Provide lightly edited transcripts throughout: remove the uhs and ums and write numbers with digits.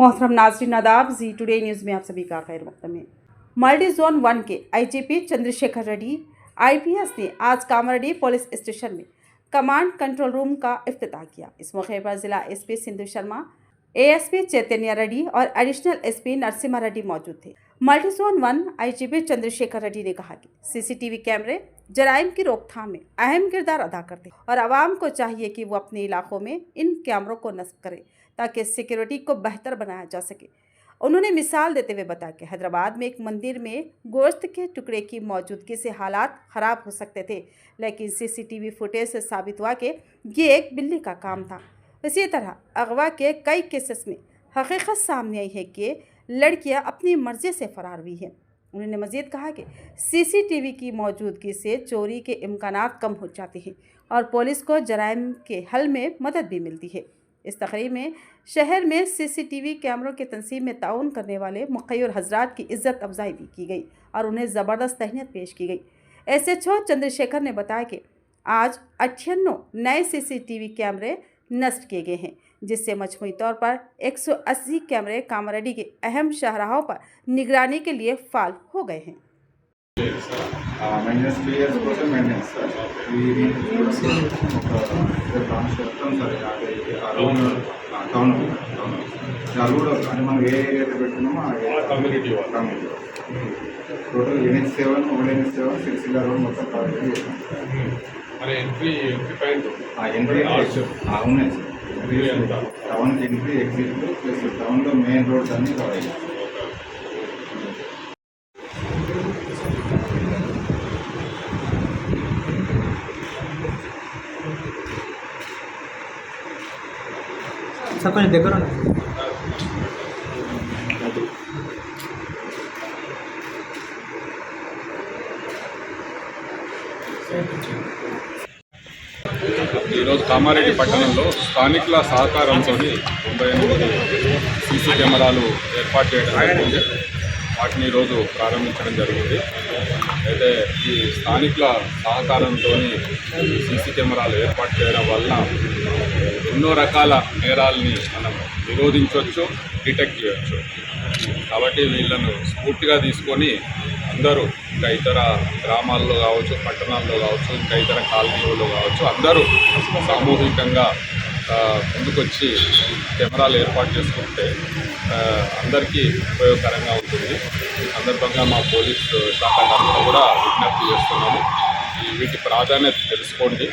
मोहतरम नाज़रीन आदाब जी टुडे न्यूज़ में आप सभी का खैर मकदम है। मल्टी जोन 1 के आईजीपी चंद्रशेखर रेड्डी आईपीएस ने आज कामारेड्डी पुलिस स्टेशन में कमांड कंट्रोल रूम का इफ्तिताह किया। इस मौके पर जिला एसपी सिंधु शर्मा, एएसपी चैतन्य रेड्डी और एडिशनल एसपी नरसिम्हा रेड्डी मौजूद थे। Multi zone 1 IGP Chandrashekhar Reddy ने कहा कि सीसीटीवी कैमरे जराइम की रोकथाम में अहम किरदार अदा करते हैं और आवाम को चाहिए कि वो अपने इलाकों में इन कैमरों को नस्ब करें ताकि सिक्योरिटी को बेहतर बनाया जा सके। उन्होंने मिसाल देते हुए बताया कि हैदराबाद में एक मंदिर में गोश्त के टुकड़े की मौजूदगी से हालात ख़राब हो सकते थे, लेकिन सीसीटीवी फुटेज से साबित हुआ कि ये एक बिल्ली का काम था। इसी तरह अगवा के कई केसेस में हकीकत सामने आई है कि लड़कियां अपनी मर्जी से फरार हुई हैं। उन्होंने मज़ीद कहा कि सीसीटीवी की मौजूदगी से चोरी के इम्कानात कम हो जाते हैं और पुलिस को जराइम के हल में मदद भी मिलती है। इस तकरीब में शहर में सीसीटीवी कैमरों के तंसीब में ताउन करने वाले मुक़य्यर हजरात की इज़्ज़त अफजाई भी की गई और उन्हें ज़बरदस्त तहनीत पेश की गई। एसएचओ चंद्रशेखर ने बताया कि आज 98 नए सीसीटीवी कैमरे नस्ब किए गए हैं, जिससे मजमूई तौर पर 180 कैमरे कामारेड्डी के अहम शाहराहों पर निगरानी के लिए फ़ाल हो गए हैं। మెయింటెనెన్స్ 3 ఇయర్స్ కోసం మెయింటెనెన్స్ సార్ ఇది ఒక బ్రాంచ్ చెప్తాం సార్ అరౌండ్ టౌన్ అది కూడా అంటే మనం ఏ ఏరియాలో పెట్టుకున్నామో ఆ community total NH7 old NH7 six around మొత్తం కవర్ చేసాం. మరి ఎంట్రీ పాయింట్ ఉన్నాయి సార్. టౌన్కి ఎంట్రీ ఎగ్జిట్ ప్లస్ టౌన్లో మెయిన్ రోడ్స్ అన్నీ కవర్ అయ్యాయి. సార్ కొంచెం దగ్గర ఈరోజు కామారెడ్డి పట్టణంలో స్థానికుల సహకారంతో 98 సీసీ కెమెరాలు ఏర్పాటు చేయడం జరిగింది. వాటిని ఈరోజు ప్రారంభించడం జరిగింది. అయితే ఈ స్థానికుల సహకారంతో సీసీ కెమెరాలు ఏర్పాటు చేయడం వల్ల ఎన్నో రకాల నేరాలని మనం నిరోధించవచ్చు, డిటెక్ట్ చేయవచ్చు. కాబట్టి వీళ్ళను స్ఫూర్తిగా తీసుకొని అందరూ ఇంకా ఇతర గ్రామాల్లో కావచ్చు, పట్టణాల్లో కావచ్చు, ఇంకా ఇతర కాలనీలలో కావచ్చు, అందరూ సామూహికంగా ముందుకొచ్చి కెమెరాలు ఏర్పాటు చేసుకుంటే అందరికీ ఉపయోగకరంగా ఉంటుంది. ఈ సందర్భంగా మా పోలీసు శాఖ తరఫున కూడా విజ్ఞప్తి చేస్తున్నాము. వీటి ప్రాధాన్యత తెలుసుకోండి.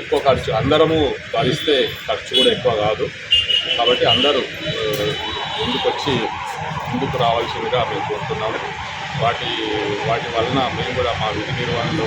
ఎక్కువ ఖర్చు అందరము భరిస్తే ఖర్చు కూడా ఎక్కువ కాదు. కాబట్టి అందరూ ముందుకు రావాల్సిందిగా మేము కోరుతున్నాము. వాటి వలన మేము కూడా మా విధి నిర్వహణలో